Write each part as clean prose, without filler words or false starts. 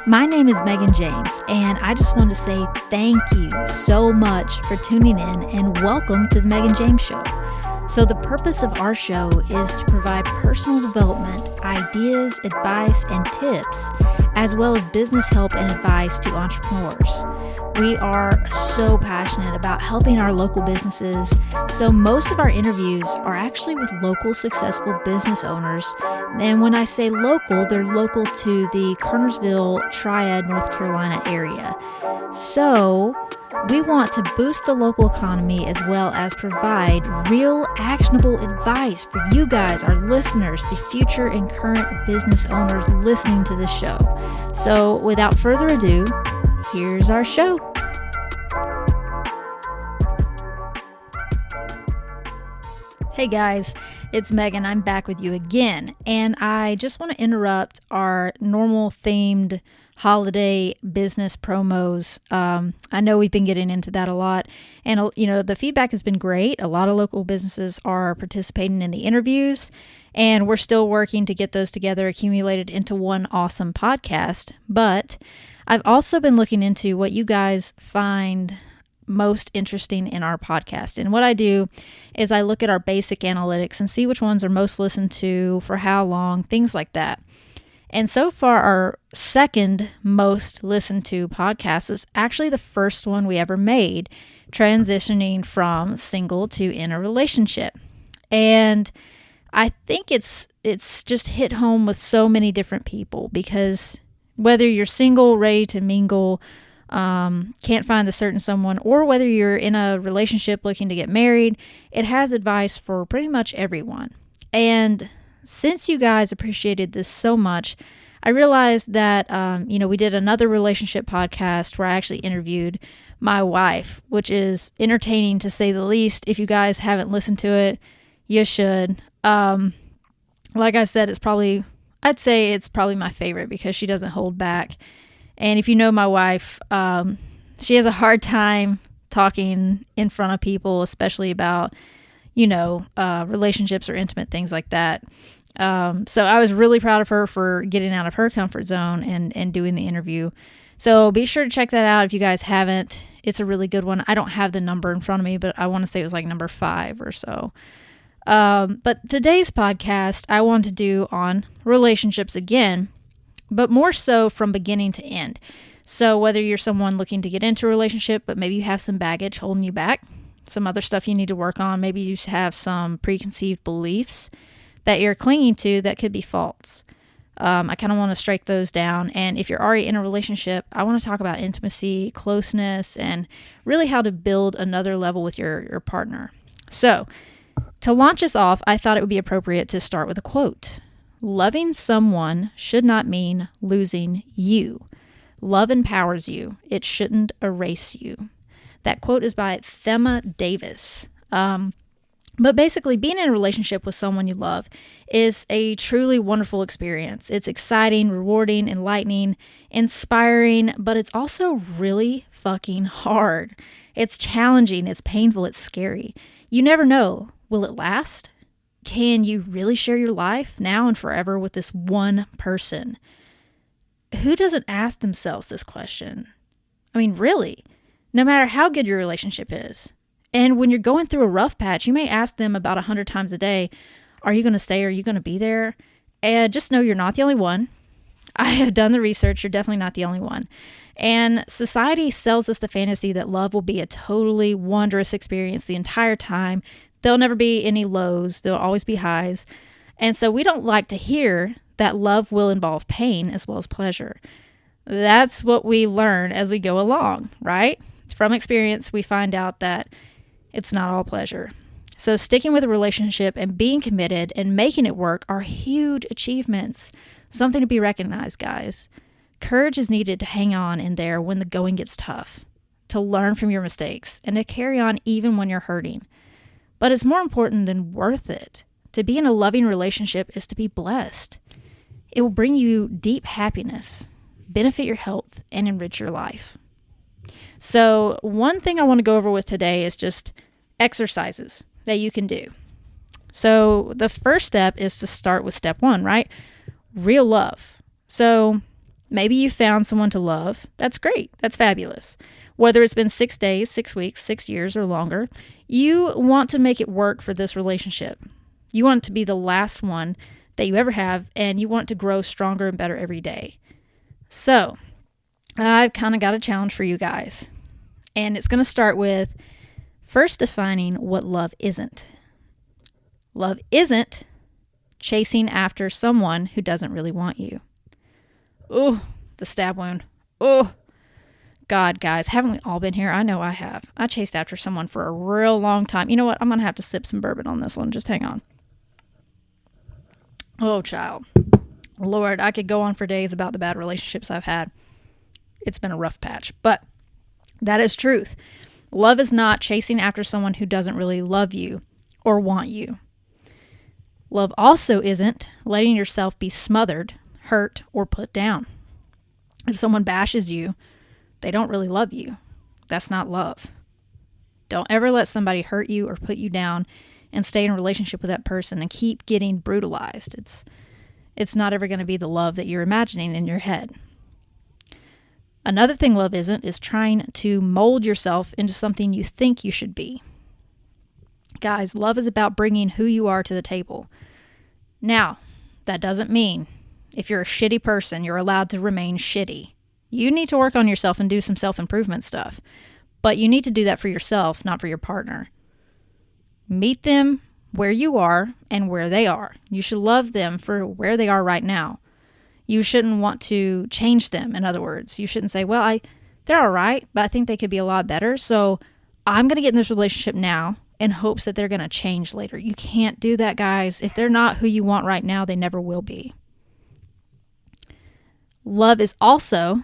My name is Megan James, and I just want to say thank you so much for tuning in and welcome to the Megan James Show. So the purpose of our show is to provide personal development, ideas, advice, and tips, as well as business help and advice to entrepreneurs. We are so passionate about helping our local businesses, so most of our interviews are actually with local successful business owners. And when I say local, they're local to the Kernersville, Triad, North Carolina area. So we want to boost the local economy as well as provide real actionable advice for you guys, our listeners, the future and current business owners listening to this show. So without further ado, here's our show. Hey guys, it's Megan. I'm back with you again, and I just want to interrupt our normal themed holiday business promos. I know we've been getting into that a lot, and the feedback has been great. A lot of local businesses are participating in the interviews, and we're still working to get those together, accumulated into one awesome podcast. But I've also been looking into what you guys find most interesting in our podcast. And what I do is I look at our basic analytics and see which ones are most listened to, for how long, things like that. And so far, our second most listened to podcast was actually the first one we ever made, transitioning from single to in a relationship. And I think it's just hit home with so many different people, because whether you're single, ready to mingle, can't find the certain someone, or whether you're in a relationship looking to get married, it has advice for pretty much everyone. And since you guys appreciated this so much, I realized that, we did another relationship podcast where I actually interviewed my wife, which is entertaining to say the least. If you guys haven't listened to it, you should. Like I said, I'd say it's probably my favorite because she doesn't hold back. And if you know my wife, she has a hard time talking in front of people, especially about, relationships or intimate things like that. So I was really proud of her for getting out of her comfort zone and doing the interview. So be sure to check that out if you guys haven't. It's a really good one. I don't have the number in front of me, but I want to say it was like number 5 or so. But today's podcast I want to do on relationships again, but more so from beginning to end. So whether you're someone looking to get into a relationship, but maybe you have some baggage holding you back, some other stuff you need to work on, maybe you have some preconceived beliefs that you're clinging to that could be false. I kind of want to strike those down. And if you're already in a relationship, I want to talk about intimacy, closeness, and really how to build another level with your partner. So to launch us off, I thought it would be appropriate to start with a quote. Loving someone should not mean losing you. Love empowers you. It shouldn't erase you. That quote is by Thema Davis. But basically, being in a relationship with someone you love is a truly wonderful experience. It's exciting, rewarding, enlightening, inspiring, but it's also really fucking hard. It's challenging, it's painful, it's scary. You never know. Will it last? Can you really share your life now and forever with this one person? Who doesn't ask themselves this question? I mean, really, no matter how good your relationship is. And when you're going through a rough patch, you may ask them about 100 times a day, are you going to stay? Are you going to be there? And just know you're not the only one. I have done the research. You're definitely not the only one. And society sells us the fantasy that love will be a totally wondrous experience the entire time. There'll never be any lows. There'll always be highs. And so we don't like to hear that love will involve pain as well as pleasure. That's what we learn as we go along, right? From experience, we find out that it's not all pleasure. So sticking with a relationship and being committed and making it work are huge achievements. Something to be recognized, guys. Courage is needed to hang on in there when the going gets tough, to learn from your mistakes, and to carry on even when you're hurting. But it's more important than worth it. To be in a loving relationship is to be blessed. It will bring you deep happiness, benefit your health, and enrich your life. So one thing I want to go over with today is just exercises that you can do. So the first step is to start with step 1, right? Real love. So Maybe you found someone to love. That's great. That's fabulous. Whether it's been 6 days, 6 weeks, 6 years, or longer, you want to make it work for this relationship. You want it to be the last one that you ever have, and you want it to grow stronger and better every day. So, I've kind of got a challenge for you guys. And it's going to start with first defining what love isn't. Love isn't chasing after someone who doesn't really want you. Oh, the stab wound. Oh, God, guys, haven't we all been here? I know I have. I chased after someone for a real long time. You know what? I'm going to have to sip some bourbon on this one. Just hang on. Oh, child. Lord, I could go on for days about the bad relationships I've had. It's been a rough patch, but that is truth. Love is not chasing after someone who doesn't really love you or want you. Love also isn't letting yourself be smothered, hurt, or put down. If someone bashes you, they don't really love you. That's not love. Don't ever let somebody hurt you or put you down and stay in a relationship with that person and keep getting brutalized. It's not ever going to be the love that you're imagining in your head. Another thing love isn't is trying to mold yourself into something you think you should be. Guys, love is about bringing who you are to the table. Now, that doesn't mean if you're a shitty person, you're allowed to remain shitty. You need to work on yourself and do some self-improvement stuff. But you need to do that for yourself, not for your partner. Meet them where you are and where they are. You should love them for where they are right now. You shouldn't want to change them, in other words. You shouldn't say, well, they're all right, but I think they could be a lot better. So I'm going to get in this relationship now in hopes that they're going to change later. You can't do that, guys. If they're not who you want right now, they never will be. Love is also,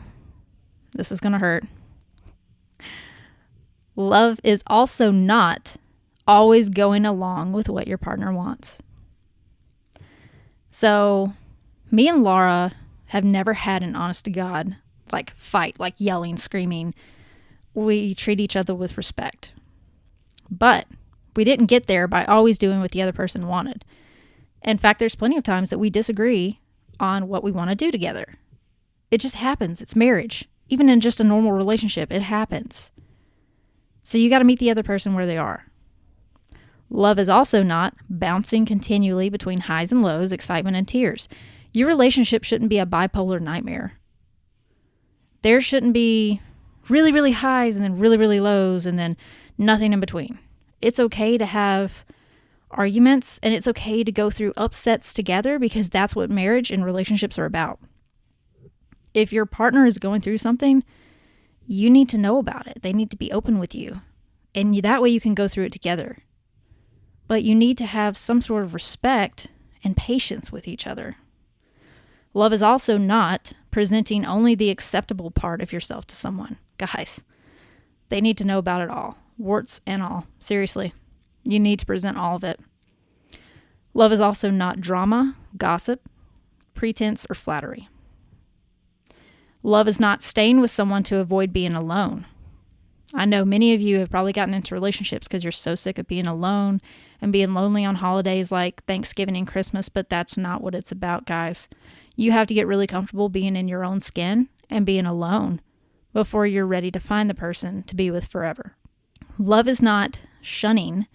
this is going to hurt. Love is also not always going along with what your partner wants. So me and Laura have never had an honest to God fight, yelling, screaming. We treat each other with respect. But we didn't get there by always doing what the other person wanted. In fact, there's plenty of times that we disagree on what we want to do together. It just happens. It's marriage. Even in just a normal relationship, it happens. So you got to meet the other person where they are. Love is also not bouncing continually between highs and lows, excitement and tears. Your relationship shouldn't be a bipolar nightmare. There shouldn't be really, really highs and then really, really lows and then nothing in between. It's okay to have arguments and it's okay to go through upsets together because that's what marriage and relationships are about. If your partner is going through something, you need to know about it. They need to be open with you. And that way you can go through it together. But you need to have some sort of respect and patience with each other. Love is also not presenting only the acceptable part of yourself to someone. Guys, they need to know about it all, warts and all. Seriously, you need to present all of it. Love is also not drama, gossip, pretense, or flattery. Love is not staying with someone to avoid being alone. I know many of you have probably gotten into relationships because you're so sick of being alone and being lonely on holidays like Thanksgiving and Christmas, but that's not what it's about, guys. You have to get really comfortable being in your own skin and being alone before you're ready to find the person to be with forever. Love is not shunning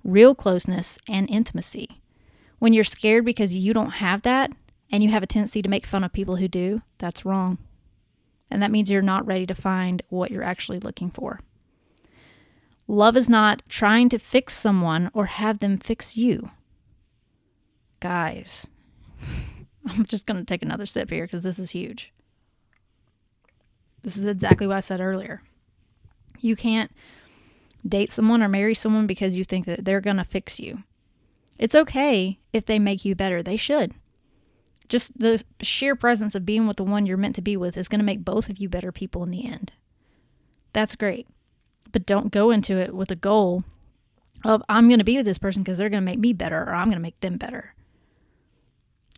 real closeness and intimacy. When you're scared because you don't have that and you have a tendency to make fun of people who do, that's wrong. And that means you're not ready to find what you're actually looking for. Love is not trying to fix someone or have them fix you. Guys, I'm just going to take another sip here because this is huge. This is exactly what I said earlier. You can't date someone or marry someone because you think that they're going to fix you. It's okay if they make you better. They should. Just the sheer presence of being with the one you're meant to be with is going to make both of you better people in the end. That's great. But don't go into it with a goal of, I'm going to be with this person because they're going to make me better or I'm going to make them better.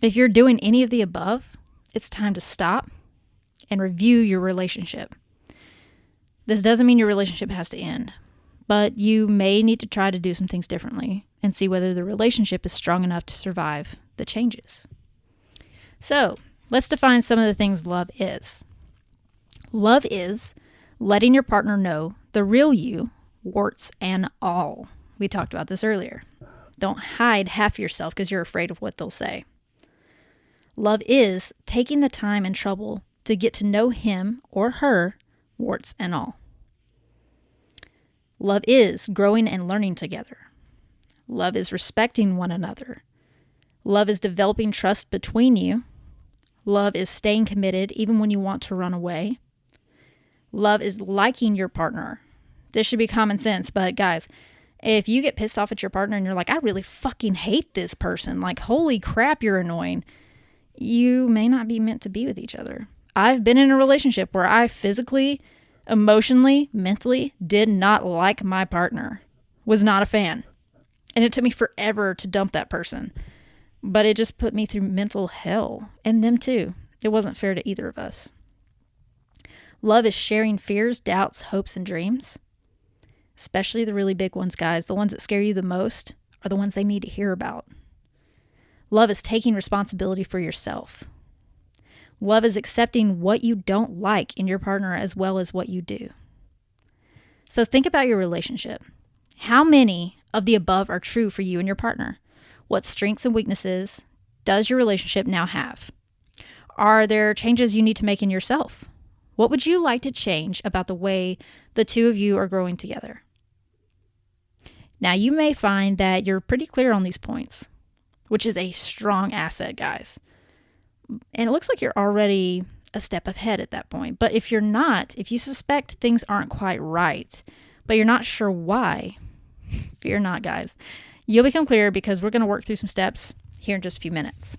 If you're doing any of the above, it's time to stop and review your relationship. This doesn't mean your relationship has to end, but you may need to try to do some things differently and see whether the relationship is strong enough to survive the changes. So, let's define some of the things love is. Love is letting your partner know the real you, warts and all. We talked about this earlier. Don't hide half yourself because you're afraid of what they'll say. Love is taking the time and trouble to get to know him or her, warts and all. Love is growing and learning together. Love is respecting one another. Love is developing trust between you. Love is staying committed even when you want to run away. Love is liking your partner. This should be common sense, but guys, if you get pissed off at your partner and you're like, I really fucking hate this person, like, holy crap, you're annoying, you may not be meant to be with each other. I've been in a relationship where I physically, emotionally, mentally did not like my partner, was not a fan. And it took me forever to dump that person. But it just put me through mental hell, and them too. It wasn't fair to either of us. Love is sharing fears, doubts, hopes, and dreams. Especially the really big ones, guys. The ones that scare you the most are the ones they need to hear about. Love is taking responsibility for yourself. Love is accepting what you don't like in your partner as well as what you do. So think about your relationship. How many of the above are true for you and your partner? What strengths and weaknesses does your relationship now have? Are there changes you need to make in yourself? What would you like to change about the way the two of you are growing together? Now, you may find that you're pretty clear on these points, which is a strong asset, guys. And it looks like you're already a step ahead at that point. But if you're not, if you suspect things aren't quite right, but you're not sure why, fear not, guys. You'll become clear because we're going to work through some steps here in just a few minutes.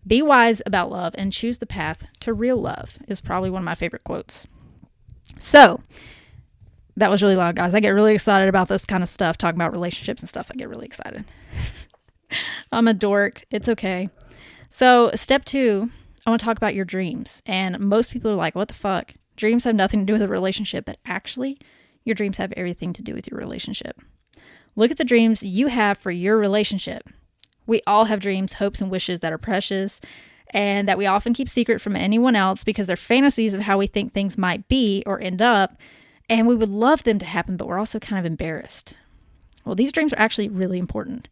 Be wise about love and choose the path to real love is probably one of my favorite quotes. So, that was really loud, guys. I get really excited about this kind of stuff, talking about relationships and stuff. I get really excited. I'm a dork. It's okay. So, step 2, I want to talk about your dreams. And most people are like, what the fuck? Dreams have nothing to do with a relationship, but actually, your dreams have everything to do with your relationship. Look at the dreams you have for your relationship. We all have dreams, hopes, and wishes that are precious and that we often keep secret from anyone else because they're fantasies of how we think things might be or end up, and we would love them to happen, but we're also kind of embarrassed. Well, these dreams are actually really important,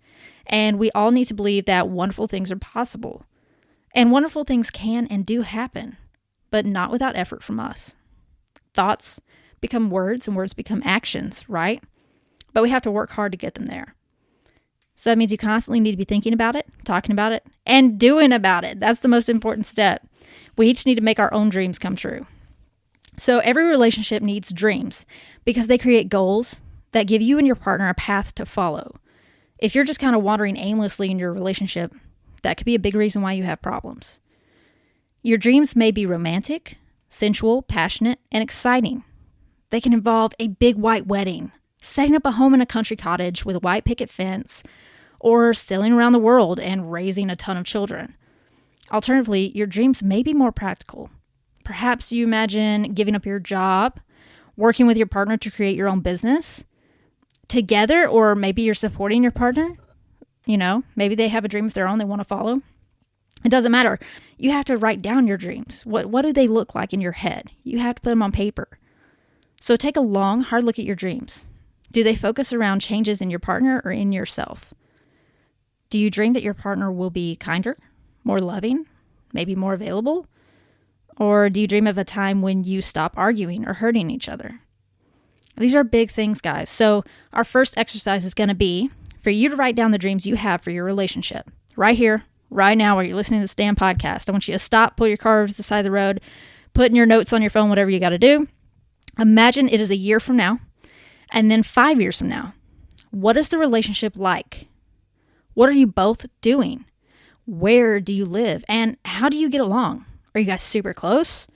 and we all need to believe that wonderful things are possible. And wonderful things can and do happen, but not without effort from us. Thoughts become words, and words become actions, right? But we have to work hard to get them there. So that means you constantly need to be thinking about it, talking about it, and doing about it. That's the most important step. We each need to make our own dreams come true. So every relationship needs dreams because they create goals that give you and your partner a path to follow. If you're just kind of wandering aimlessly in your relationship, that could be a big reason why you have problems. Your dreams may be romantic, sensual, passionate, and exciting. They can involve a big white wedding, setting up a home in a country cottage with a white picket fence, or sailing around the world and raising a ton of children. Alternatively, your dreams may be more practical. Perhaps you imagine giving up your job, working with your partner to create your own business together, or maybe you're supporting your partner. You know, maybe they have a dream of their own they want to follow. It doesn't matter. You have to write down your dreams. What do they look like in your head? You have to put them on paper. So take a long, hard look at your dreams. Do they focus around changes in your partner or in yourself? Do you dream that your partner will be kinder, more loving, maybe more available? Or do you dream of a time when you stop arguing or hurting each other? These are big things, guys. So our first exercise is going to be for you to write down the dreams you have for your relationship. Right here, right now, while you're listening to this damn podcast. I want you to stop, pull your car over to the side of the road, put in your notes on your phone, whatever you got to do. Imagine it is a year from now, and then 5 years from now. What is the relationship like? What are you both doing? Where do you live? And how do you get along? Are you guys super close?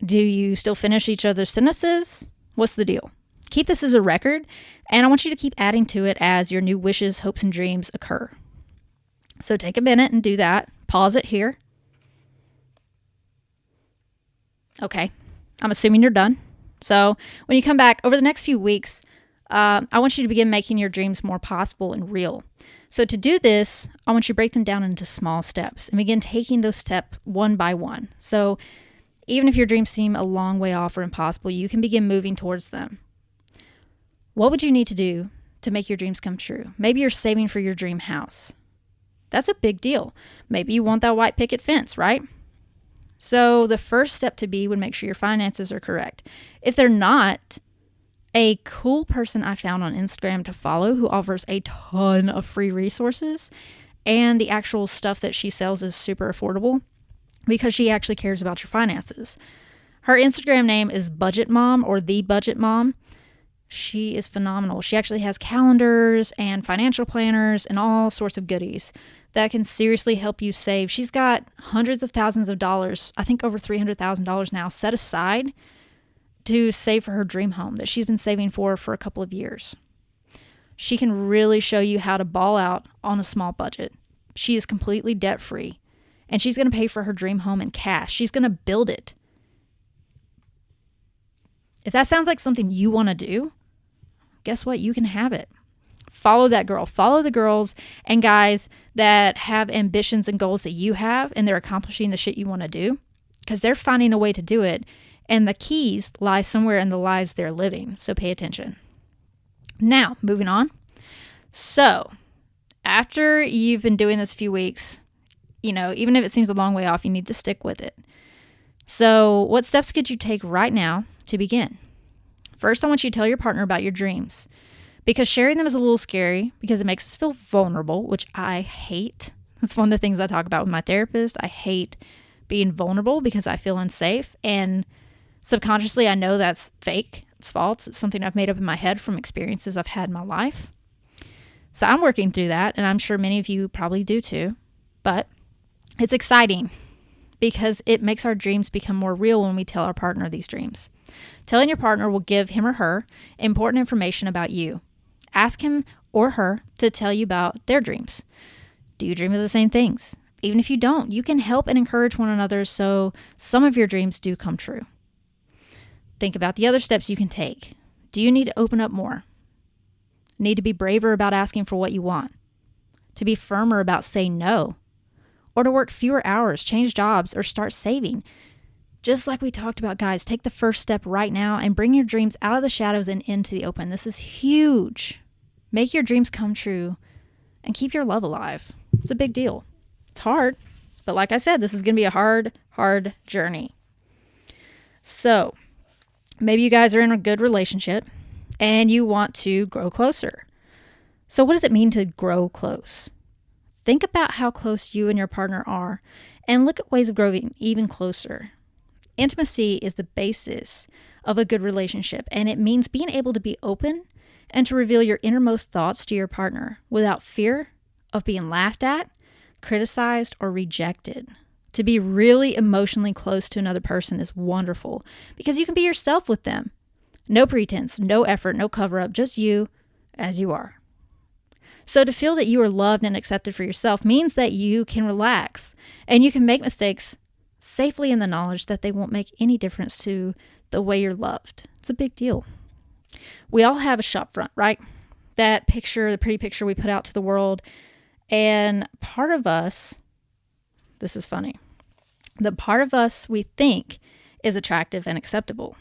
Do you still finish each other's sentences? What's the deal? Keep this as a record, and I want you to keep adding to it as your new wishes, hopes, and dreams occur. So take a minute and do that. Pause it here. Okay, I'm assuming you're done. So when you come back over the next few weeks, I want you to begin making your dreams more possible and real. So to do this, I want you to break them down into small steps and begin taking those steps one by one. So even if your dreams seem a long way off or impossible, you can begin moving towards them. What would you need to do to make your dreams come true? Maybe you're saving for your dream house. That's a big deal. Maybe you want that white picket fence, right? So the first step to be would make sure your finances are correct. If they're not, a cool person I found on Instagram to follow who offers a ton of free resources, and the actual stuff that she sells is super affordable because she actually cares about your finances. Her Instagram name is Budget Mom, or The Budget Mom. She is phenomenal. She actually has calendars and financial planners and all sorts of goodies that can seriously help you save. She's got hundreds of thousands of dollars, I think over $300,000 now, set aside to save for her dream home that she's been saving for a couple of years. She can really show you how to ball out on a small budget. She is completely debt-free, and she's going to pay for her dream home in cash. She's going to build it. If that sounds like something you want to do, guess what? You can have it. Follow that girl. Follow the girls and guys that have ambitions and goals that you have, and they're accomplishing the shit you want to do because they're finding a way to do it. And the keys lie somewhere in the lives they're living. So pay attention. Now, moving on. So, after you've been doing this a few weeks, even if it seems a long way off, you need to stick with it. So, what steps could you take right now to begin? First, I want you to tell your partner about your dreams, because sharing them is a little scary because it makes us feel vulnerable, which I hate. That's one of the things I talk about with my therapist. I hate being vulnerable because I feel unsafe, and subconsciously, I know that's fake. It's false. It's something I've made up in my head from experiences I've had in my life. So I'm working through that, and I'm sure many of you probably do too. But it's exciting because it makes our dreams become more real when we tell our partner these dreams. Telling your partner will give him or her important information about you. Ask him or her to tell you about their dreams. Do you dream of the same things? Even if you don't, you can help and encourage one another so some of your dreams do come true. Think about the other steps you can take. Do you need to open up more? Need to be braver about asking for what you want? To be firmer about saying no? Or to work fewer hours, change jobs, or start saving? Just like we talked about, guys, take the first step right now and bring your dreams out of the shadows and into the open. This is huge. Make your dreams come true and keep your love alive. It's a big deal. It's hard, but like I said, this is going to be a hard journey. So, maybe you guys are in a good relationship and you want to grow closer. So what does it mean to grow close? Think about how close you and your partner are and look at ways of growing even closer. Intimacy is the basis of a good relationship, and it means being able to be open and to reveal your innermost thoughts to your partner without fear of being laughed at, criticized, or rejected. To be really emotionally close to another person is wonderful because you can be yourself with them. No pretense, no effort, no cover-up, just you as you are. So to feel that you are loved and accepted for yourself means that you can relax and you can make mistakes safely in the knowledge that they won't make any difference to the way you're loved. It's a big deal. We all have a shop front, right? That picture, the pretty picture we put out to the world. And part of us, this is funny, the part of us we think is attractive and acceptable.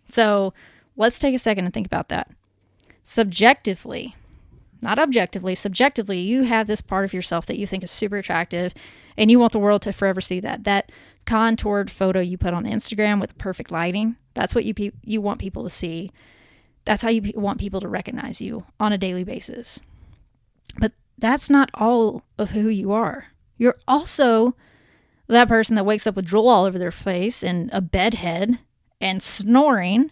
So let's take a second and think about that. Subjectively, not objectively, subjectively, you have this part of yourself that you think is super attractive and you want the world to forever see that. That contoured photo you put on Instagram with perfect lighting, that's what you want people to see. That's how you want people to recognize you on a daily basis. But that's not all of who you are. You're also that person that wakes up with drool all over their face and a bedhead and snoring.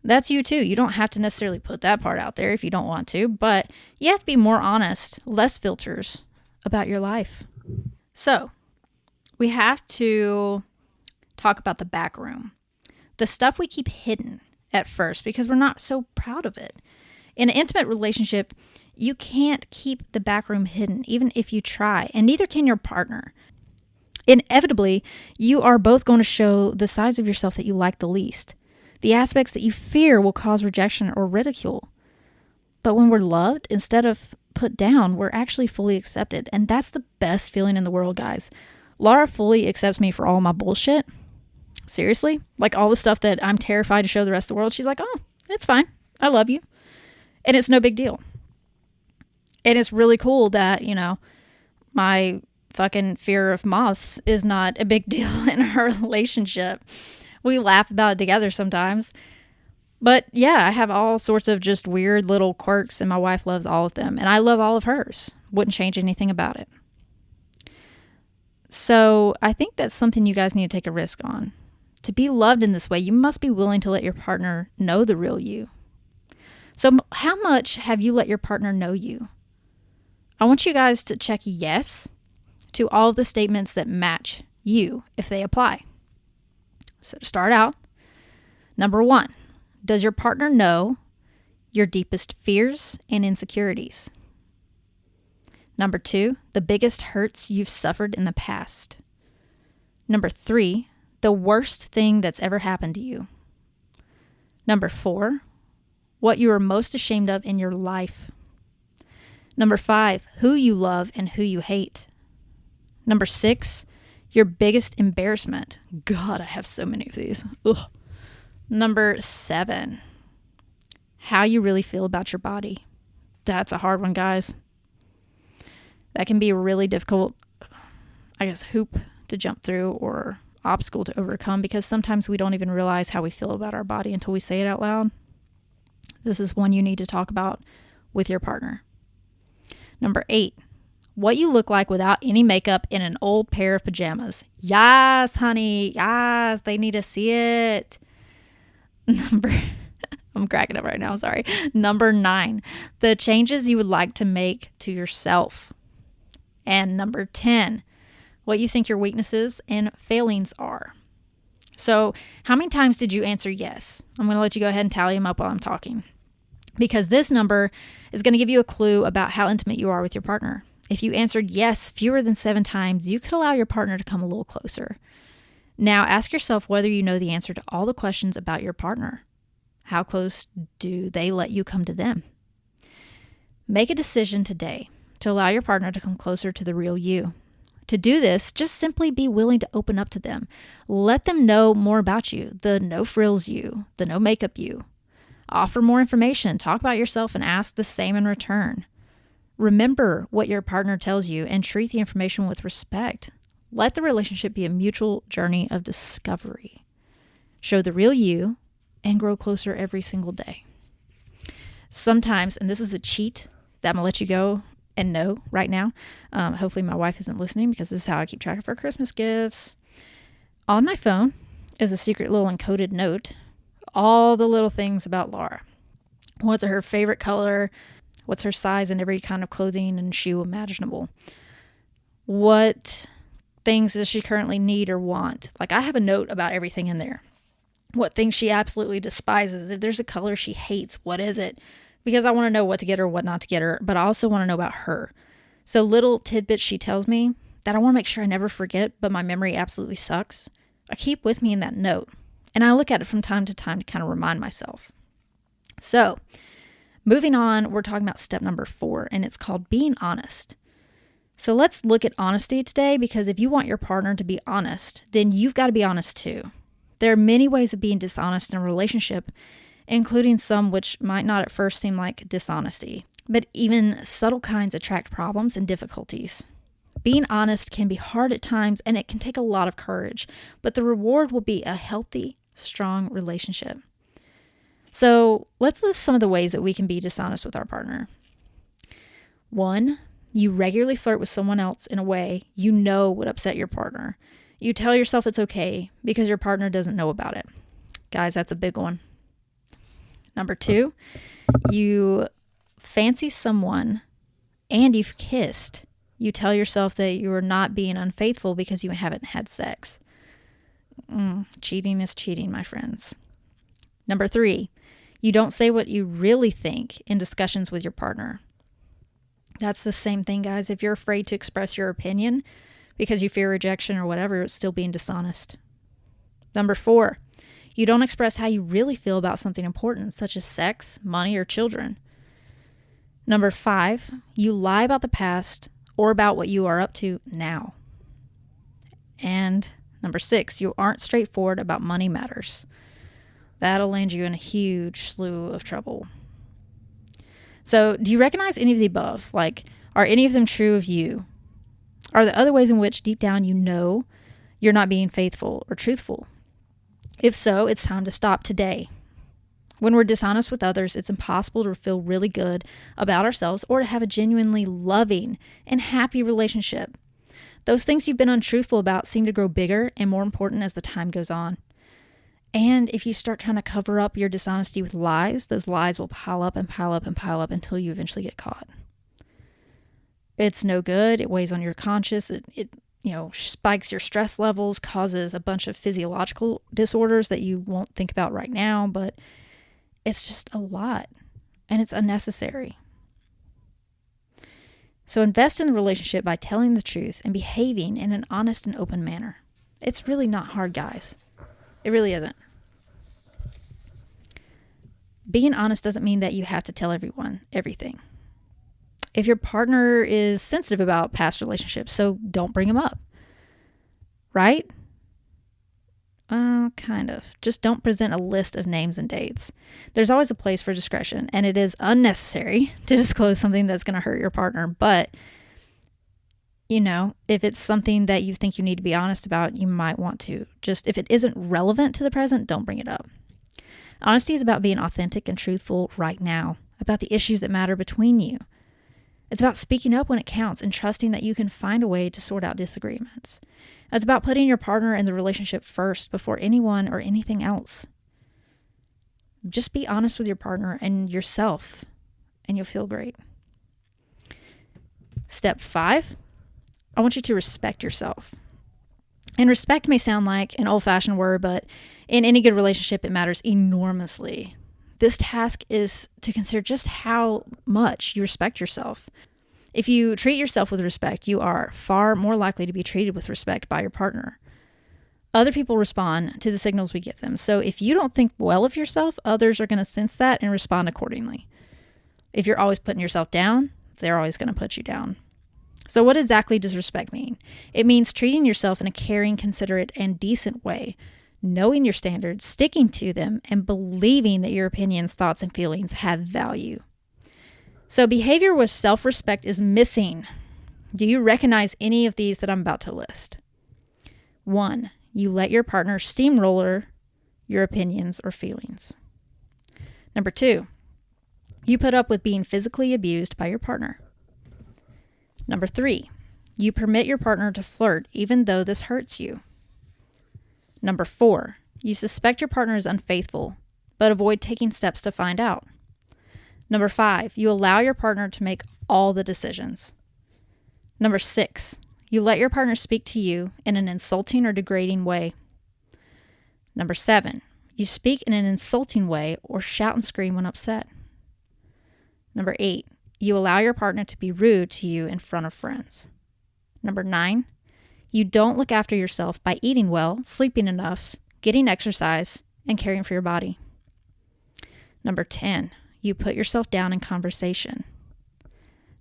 That's you too. You don't have to necessarily put that part out there if you don't want to, but you have to be more honest, less filters about your life. So we have to talk about the back room, the stuff we keep hidden at first because we're not so proud of it. In an intimate relationship, you can't keep the back room hidden, even if you try, and neither can your partner. Inevitably, you are both going to show the sides of yourself that you like the least. The aspects that you fear will cause rejection or ridicule. But when we're loved, instead of put down, we're actually fully accepted. And that's the best feeling in the world, guys. Laura fully accepts me for all my bullshit. Seriously. Like all the stuff that I'm terrified to show the rest of the world. She's like, oh, it's fine. I love you. And it's no big deal. And it's really cool that, my fucking fear of moths is not a big deal in our relationship. We laugh about it together sometimes. But yeah, I have all sorts of just weird little quirks, and my wife loves all of them. And I love all of hers. Wouldn't change anything about it. So I think that's something you guys need to take a risk on. To be loved in this way, you must be willing to let your partner know the real you. So how much have you let your partner know you? I want you guys to check yes to all of the statements that match you if they apply. So to start out, number 1, does your partner know your deepest fears and insecurities? Number 2, the biggest hurts you've suffered in the past. Number 3, the worst thing that's ever happened to you. Number 4, what you are most ashamed of in your life. Number 5, who you love and who you hate. Number 6, your biggest embarrassment. God, I have so many of these. Ugh. Number 7, how you really feel about your body. That's a hard one, guys. That can be a really difficult, hoop to jump through or obstacle to overcome, because sometimes we don't even realize how we feel about our body until we say it out loud. This is one you need to talk about with your partner. Number 8, what you look like without any makeup in an old pair of pajamas. Yes, honey. Yes, they need to see it. I'm cracking up right now. I'm sorry. Number 9, the changes you would like to make to yourself. And number 10, what you think your weaknesses and failings are. So how many times did you answer yes? I'm going to let you go ahead and tally them up while I'm talking, because this number is going to give you a clue about how intimate you are with your partner. If you answered yes fewer than 7 times, you could allow your partner to come a little closer. Now ask yourself whether you know the answer to all the questions about your partner. How close do they let you come to them? Make a decision today to allow your partner to come closer to the real you. To do this, just simply be willing to open up to them. Let them know more about you, the no frills you, the no makeup you. Offer more information, talk about yourself, and ask the same in return. Remember what your partner tells you and treat the information with respect. Let the relationship be a mutual journey of discovery. Show the real you and grow closer every single day. Sometimes, and this is a cheat that I'm going to let you go and know right now. Hopefully my wife isn't listening, because this is how I keep track of our Christmas gifts. On my phone is a secret little encoded note. All the little things about Laura. What's her favorite color? What's her size in every kind of clothing and shoe imaginable? What things does she currently need or want? Like, I have a note about everything in there. What things she absolutely despises. If there's a color she hates, what is it? Because I want to know what to get her, what not to get her, but I also want to know about her. So little tidbits she tells me that I want to make sure I never forget, but my memory absolutely sucks, I keep with me in that note. And I look at it from time to time to kind of remind myself. So, moving on, we're talking about step number 4, and it's called being honest. So let's look at honesty today, because if you want your partner to be honest, then you've got to be honest too. There are many ways of being dishonest in a relationship, including some which might not at first seem like dishonesty, but even subtle kinds attract problems and difficulties. Being honest can be hard at times, and it can take a lot of courage, but the reward will be a healthy, strong relationship. So let's list some of the ways that we can be dishonest with our partner. 1, you regularly flirt with someone else in a way you know would upset your partner. You tell yourself it's okay because your partner doesn't know about it. Guys, that's a big one. Number 2, you fancy someone and you've kissed. You tell yourself that you are not being unfaithful because you haven't had sex. Cheating is cheating, my friends. Number 3, you don't say what you really think in discussions with your partner. That's the same thing, guys. If you're afraid to express your opinion because you fear rejection or whatever, it's still being dishonest. Number 4, You don't express how you really feel about something important, such as sex, money, or children. Number 5, you lie about the past or about what you are up to now. And number 6, you aren't straightforward about money matters. That'll land you in a huge slew of trouble. So, do you recognize any of the above? Like, are any of them true of you? Are there other ways in which deep down you know you're not being faithful or truthful? If so, it's time to stop today. When we're dishonest with others, it's impossible to feel really good about ourselves or to have a genuinely loving and happy relationship. Those things you've been untruthful about seem to grow bigger and more important as the time goes on. And if you start trying to cover up your dishonesty with lies, those lies will pile up and pile up and pile up until you eventually get caught. It's no good. It weighs on your conscience. It spikes your stress levels, causes a bunch of physiological disorders that you won't think about right now, but it's just a lot and it's unnecessary. So invest in the relationship by telling the truth and behaving in an honest and open manner. It's really not hard, guys. It really isn't. Being honest doesn't mean that you have to tell everyone everything. If your partner is sensitive about past relationships, so don't bring them up. Right? Kind of. Just don't present a list of names and dates. There's always a place for discretion, and it is unnecessary to disclose something that's going to hurt your partner. But, if it's something that you think you need to be honest about, you might want to. Just if it isn't relevant to the present, don't bring it up. Honesty is about being authentic and truthful right now, about the issues that matter between you. It's about speaking up when it counts and trusting that you can find a way to sort out disagreements. It's about putting your partner and the relationship first before anyone or anything else. Just be honest with your partner and yourself, and you'll feel great. Step 5, I want you to respect yourself. And respect may sound like an old-fashioned word, but in any good relationship, it matters enormously. This task is to consider just how much you respect yourself. If you treat yourself with respect, you are far more likely to be treated with respect by your partner. Other people respond to the signals we give them. So if you don't think well of yourself, others are going to sense that and respond accordingly. If you're always putting yourself down, they're always going to put you down. So what exactly does respect mean? It means treating yourself in a caring, considerate, and decent way, knowing your standards, sticking to them, and believing that your opinions, thoughts, and feelings have value. So behavior with self-respect is missing. Do you recognize any of these that I'm about to list? 1, you let your partner steamroller your opinions or feelings. Number 2, you put up with being physically abused by your partner. Number 3, you permit your partner to flirt even though this hurts you. Number 4, you suspect your partner is unfaithful, but avoid taking steps to find out. Number 5, you allow your partner to make all the decisions. Number 6, you let your partner speak to you in an insulting or degrading way. Number 7, you speak in an insulting way or shout and scream when upset. Number 8, you allow your partner to be rude to you in front of friends. Number 9, you don't look after yourself by eating well, sleeping enough, getting exercise, and caring for your body. Number 10, you put yourself down in conversation.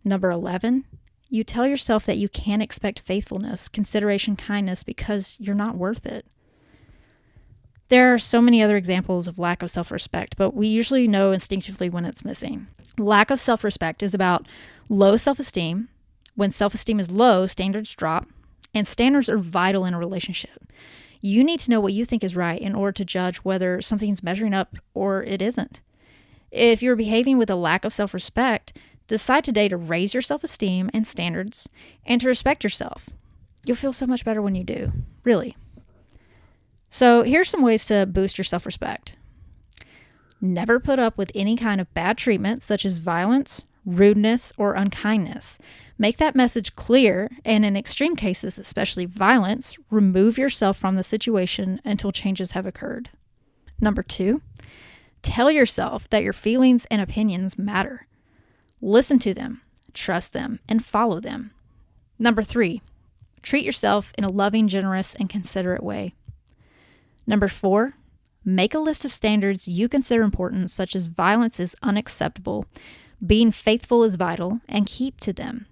Number 11, you tell yourself that you can't expect faithfulness, consideration, kindness because you're not worth it. There are so many other examples of lack of self-respect, but we usually know instinctively when it's missing. Lack of self-respect is about low self-esteem. When self-esteem is low, standards drop, and standards are vital in a relationship. You need to know what you think is right in order to judge whether something's measuring up or it isn't. If you're behaving with a lack of self-respect, decide today to raise your self-esteem and standards and to respect yourself. You'll feel so much better when you do, really. So here's some ways to boost your self-respect. Never put up with any kind of bad treatment, such as violence, rudeness, or unkindness. Make that message clear, and in extreme cases, especially violence, remove yourself from the situation until changes have occurred. Number 2, tell yourself that your feelings and opinions matter. Listen to them, trust them, and follow them. Number 3, treat yourself in a loving, generous, and considerate way. Number 4, Make a list of standards you consider important, such as violence is unacceptable, being faithful is vital, and keep to them.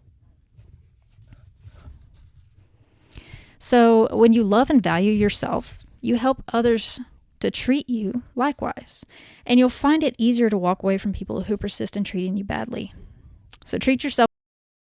So when you love and value yourself, you help others to treat you likewise, and you'll find it easier to walk away from people who persist in treating you badly. So treat yourself